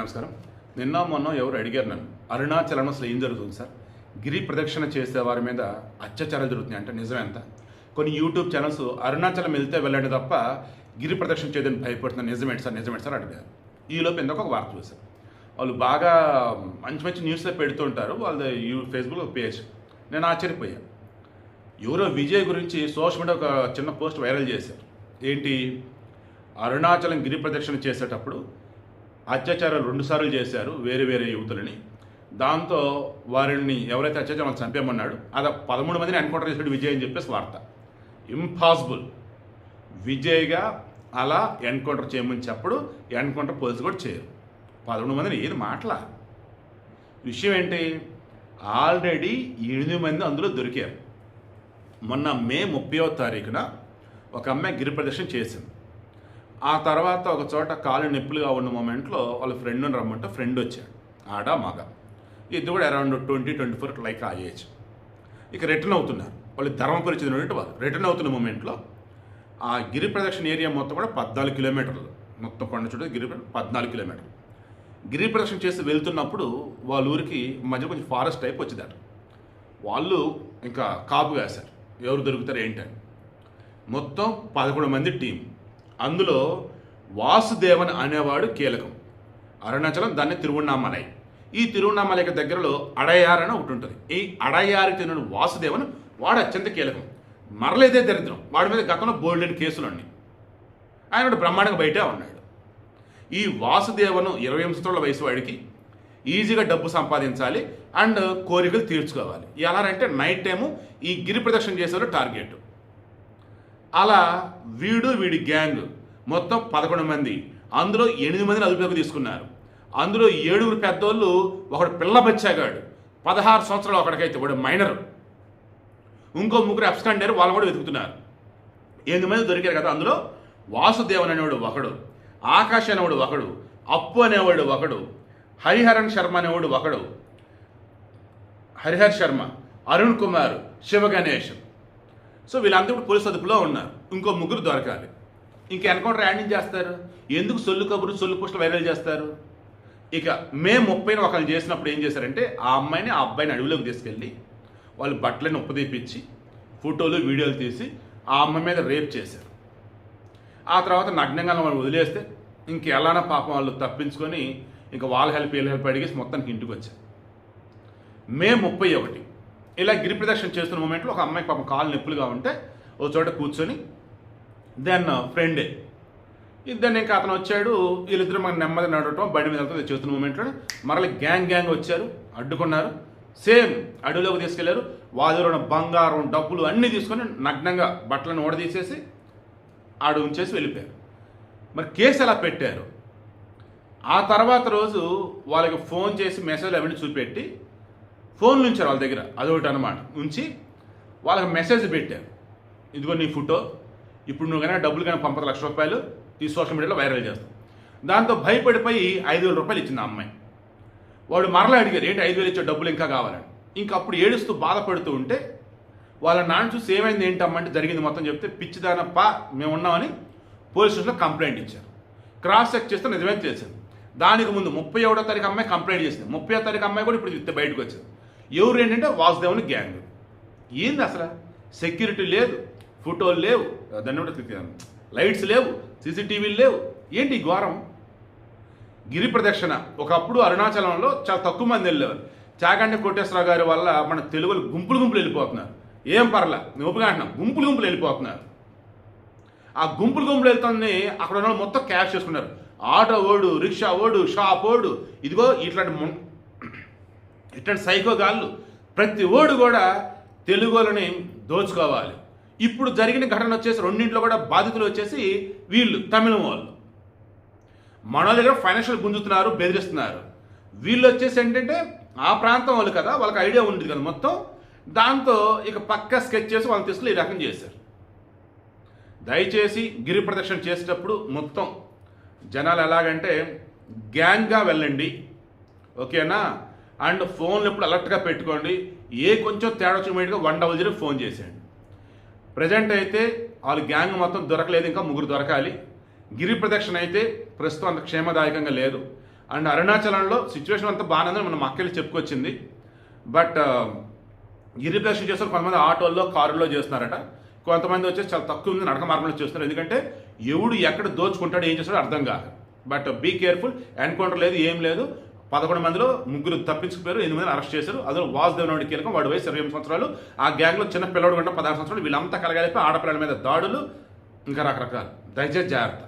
నమస్కారం. నిన్న మొన్న ఎవరు అడిగారు నన్ను, అరుణాచలంలో అసలు ఏం జరుగుతుంది సార్, గిరి ప్రదక్షిణ చేసే వారి మీద అత్యాచారాలు జరుగుతున్నాయి అంటే నిజమే అంత. కొన్ని యూట్యూబ్ ఛానల్స్ అరుణాచలం వెళ్తే వెళ్ళండి తప్ప గిరి ప్రదక్షిణ చేయదని భయపడుతున్నారు, నిజమేంటి సార్ అడిగారు. ఈలోపు ఎందుకు ఒక వార్త చూశారు. వాళ్ళు బాగా మంచి మంచి న్యూస్లో పెడుతూ ఉంటారు, వాళ్ళ ఫేస్బుక్ ఒక పేజ్. నేను ఆశ్చర్యపోయాను. ఎవరో విజయ్ గురించి సోషల్ మీడియా ఒక చిన్న పోస్ట్ వైరల్ చేశారు. ఏంటి, అరుణాచలం గిరి ప్రదక్షిణ చేసేటప్పుడు అత్యాచారాలు 2 సార్లు చేశారు వేరే యువతులని. దాంతో వారిని ఎవరైతే అత్యాచారం చంపేమన్నాడు, అది 13 మందిని ఎన్కౌంటర్ చేశాడు విజయ్ అని చెప్పేసి వార్త. ఇంపాసిబుల్. విజయ్గా అలా ఎన్కౌంటర్ చేయమని చెప్పడు, ఎన్కౌంటర్ పోలీసు కూడా చేయరు. 13 మందిని ఏది మాటలా. విషయం ఏంటి, ఆల్రెడీ 8 మంది అందులో దొరికారు. మొన్న మే 30వ తారీఖున ఒక అమ్మాయి గిరి ప్రదక్షిణ చేసింది. ఆ తర్వాత ఒక చోట కాలు నొప్పులుగా ఉన్న మూమెంట్లో వాళ్ళ ఫ్రెండ్ని రమ్మంటే ఫ్రెండ్ వచ్చాడు, ఆడ మగ. ఇద్దరు కూడా అరౌండ్ 20-24 లైక్ ఆ ఏజ్. ఇక రిటర్న్ అవుతున్నారు. వాళ్ళు ధర్మపురి చెందినటువంటి వాళ్ళు. రిటర్న్ అవుతున్న మూమెంట్లో ఆ గిరి ప్రదక్షిణ ఏరియా మొత్తం కూడా 14 కిలోమీటర్లు, మొత్తం కొండ చుట్టూ గిరి 14 కిలోమీటర్లు. గిరి ప్రదక్షిణ చేసి వెళ్తున్నప్పుడు వాళ్ళ ఊరికి మధ్య కొంచెం ఫారెస్ట్ టైప్ వచ్చిందట. వాళ్ళు ఇంకా కాపు వేశారు, ఎవరు దొరుకుతారు ఏంటని. మొత్తం 11 మంది టీం. అందులో వాసుదేవన్ అనేవాడు కీలకం. అరుణాచలం, దాన్ని తిరువణ్ణామలై. ఈ తిరువణ్ణామలైకి దగ్గరలో అడయార్ అని ఒకటి ఉంటుంది. ఈ అడయారికి తిన్న వాసుదేవన్ వాడు అత్యంత కీలకం. మరలేదే దరిద్రం, వాడి మీద గతంలో బోల్డెన్ కేసులు అన్నీ. ఆయన బ్రహ్మాండంగా బయటే ఉన్నాడు. ఈ వాసుదేవను 20 సంవత్సరాల వయసు వాడికి ఈజీగా డబ్బు సంపాదించాలి అండ్ కోరికలు తీర్చుకోవాలి. ఎలా అంటే నైట్ టైము ఈ గిరి ప్రదక్షిణ చేసేవారు టార్గెట్. అలా వీడి గ్యాంగ్ మొత్తం 11 మంది. అందులో 8 మందిని అదుపులోకి తీసుకున్నారు. అందులో 7 పెద్దోళ్ళు, ఒకడు పిల్ల బచ్చాగాడు 16 సంవత్సరాలు, ఒకడికైతే వాడు మైనర్. ఇంకో 3 అబ్స్కాండారు, వాళ్ళు కూడా వెతుకుతున్నారు. 8 మంది దొరికారు కదా. అందులో వాసుదేవన్ అనేవాడు ఒకడు, ఆకాష్ అనేవాడు ఒకడు, అప్పు అనేవాడు ఒకడు, హరిహరన్ శర్మ అనేవాడు ఒకడు, హరిహర్ శర్మ, అరుణ్ కుమార్, శివ గణేష్. సో వీళ్ళందరూ కూడా పోలీసు అదుపులో ఉన్నారు. ఇంకో 3 దొరకాలి. ఇంక ఎన్కౌంటర్ యాడింగ్ చేస్తారు. ఎందుకు సొల్లు కబురు, సొల్లు పోస్టులు వైరల్ చేస్తారు? ఇక మే 30న ఒకళ్ళు చేసినప్పుడు ఏం చేశారంటే, ఆ అమ్మాయిని ఆ అబ్బాయిని అడవిలోకి తీసుకెళ్ళి వాళ్ళు బట్టలను ఉప్పదీపించి ఫోటోలు వీడియోలు తీసి ఆ అమ్మాయి మీద రేప్ చేశారు. ఆ తర్వాత నగ్నంగా వాళ్ళు వదిలేస్తే ఇంక ఎలానా పాపం వాళ్ళు తప్పించుకొని ఇంకా వాళ్ళ హెల్ప్ వీళ్ళ హెల్ప్ అడిగేసి మొత్తానికి ఇంటికి వచ్చారు. మే 31 ఇలా గిరి ప్రదక్షిణ చేస్తున్న మూమెంట్లో ఒక అమ్మాయికి పాపం కాలు నొప్పులుగా ఉంటే ఓ చోట కూర్చొని దెన్ ఫ్రెండే ఇద్దరు ఇంకా అతను వచ్చాడు. వీళ్ళిద్దరు మనకు నెమ్మది నడవటం బండి మీద వెళ్తే చేస్తున్న మూమెంట్లో మరలా గ్యాంగ్ వచ్చారు, అడ్డుకున్నారు. సేమ్ అడవిలోకి తీసుకెళ్లారు. వాళ్ళ దగ్గర ఉన్న బంగారం, డబ్బులు అన్నీ తీసుకొని నగ్నంగా బట్టలను ఓడదీసేసి ఆడ ఉంచేసి వెళ్ళిపోయారు. మరి కేసు ఎలా పెట్టారు? ఆ తర్వాత రోజు వాళ్ళకి ఫోన్ చేసి మెసేజ్లు అవన్నీ చూపెట్టి ఫోన్లు ఉంచారు వాళ్ళ దగ్గర, అదొకటి అనమాట. ఉంచి వాళ్ళకి మెసేజ్ పెట్టారు, ఇదిగో నీ ఫోటో, ఇప్పుడు నువ్వు కనుక డబ్బులు కానీ 1,00,000 రూపాయలు ఈ సోషల్ మీడియాలో వైరల్ చేస్తావు. దాంతో భయపడిపోయి 5,000 రూపాయలు ఇచ్చింది ఆ అమ్మాయి. వాడు మరలా అడిగారు, ఏంటి 5,000 ఇచ్చే డబ్బులు ఇంకా కావాలని. ఇంకా అప్పుడు ఏడుస్తూ బాధపడుతూ ఉంటే వాళ్ళ నాన్న చూసి ఏమైంది ఏంటమ్మంటే జరిగింది మొత్తం చెప్తే, పిచ్చిదానప్ప మేము ఉన్నామని పోలీస్ స్టేషన్లో కంప్లైంట్ ఇచ్చారు. క్రాస్ చెక్ చేస్తే నిజమే చేశారు. దానికి ముందు 31వ తారీఖు అమ్మాయి కంప్లైంట్ చేసింది. 30వ తారీఖు అమ్మాయి కూడా ఇప్పుడు బయటకు వచ్చింది. ఎవరు ఏంటంటే వాసుదేవుని గ్యాంగ్. ఏంది అసలు? సెక్యూరిటీ లేదు, ఫోటోలు లేవు, దాన్ని లైట్స్ లేవు, సీసీటీవీలు లేవు. ఏంటి ఈ ఘోరం? గిరి ప్రదక్షిణ ఒకప్పుడు అరుణాచలంలో చాలా తక్కువ మంది వెళ్ళేవారు. చాగంటి కోటేశ్వరరావు గారి వల్ల మన తెలుగులు గుంపులు వెళ్ళిపోతున్నారు. ఏం పర్లా, నొప్పిగా అంటున్నాం, గుంపులు వెళ్ళిపోతున్నారు. ఆ గుంపులు వెళ్తుంది. అక్కడ ఉన్న వాళ్ళు మొత్తం క్యాష్ చేసుకున్నారు. ఆటో ఓడు, రిక్షా ఓడు, షాప్ ఓడు, ఇదిగో ఇట్లాంటి సైకో గాళ్ళు ప్రతి ఓడు కూడా తెలుగు వాళ్ళని దోచుకోవాలి. ఇప్పుడు జరిగిన ఘటన వచ్చేసి రెండింటిలో కూడా బాధితులు వచ్చేసి వీళ్ళు తమిళం వాళ్ళు. మన దగ్గర ఫైనాన్షియల్ గుంజుతున్నారు, బెదిరిస్తున్నారు. వీళ్ళు వచ్చేసి ఏంటంటే ఆ ప్రాంతం వాళ్ళు కదా, వాళ్ళకి ఐడియా ఉండేది కదా మొత్తం. దాంతో ఇక పక్క స్కెచ్ చేసి వాళ్ళని తీసుకుని ఈ రకం చేశారు. దయచేసి గిరి ప్రదక్షిణ చేసేటప్పుడు మొత్తం జనాలు ఎలాగంటే గ్యాంగ్గా వెళ్ళండి, ఓకేనా? అండ్ ఫోన్లు ఎప్పుడు అలర్ట్గా పెట్టుకోండి. ఏ కొంచెం తేడా వచ్చిన మీడిగా 100 ఫోన్ చేసేయండి. ప్రజెంట్ అయితే వాళ్ళు గ్యాంగ్ మొత్తం దొరకలేదు, ఇంకా 3 దొరకాలి. గిరి ప్రదక్షిణ అయితే ప్రస్తుతం అంత క్షేమదాయకంగా లేదు. అండ్ అరుణాచలంలో సిచ్యువేషన్ అంతా బాగానే ఉందని మన అక్కలు చెప్పుకొచ్చింది. బట్ గిరిప్రదక్షిణ చేస్తారు, కొంతమంది ఆటోల్లో కారుల్లో చేస్తున్నారట, కొంతమంది వచ్చేసి చాలా తక్కువ ఉంది నడక మార్గంలో చేస్తున్నారు. ఎందుకంటే ఎవడు ఎక్కడ దోచుకుంటాడో ఏం చేస్తాడో అర్థం కాదు. బట్ బీ కేర్ఫుల్, ఎన్కౌంటర్ లేదు, ఏం లేదు. 11 మందిలో 3 తప్పించుకుపోయారు, 8 మందిని అరెస్ట్ చేశారు. అందులో వాసుదేవ్ నాయుడు కీలకం, వాడి వయసు 28 సంవత్సరాలు. ఆ గ్యాంగ్లో చిన్న పిల్లడు కంటే 16 సంవత్సరాలు. వీళ్ళంతా కలగలిపి ఆడపిల్లల మీద దాడులు, ఇంకా రకరకాలు. దయచేసి జాగ్రత్త.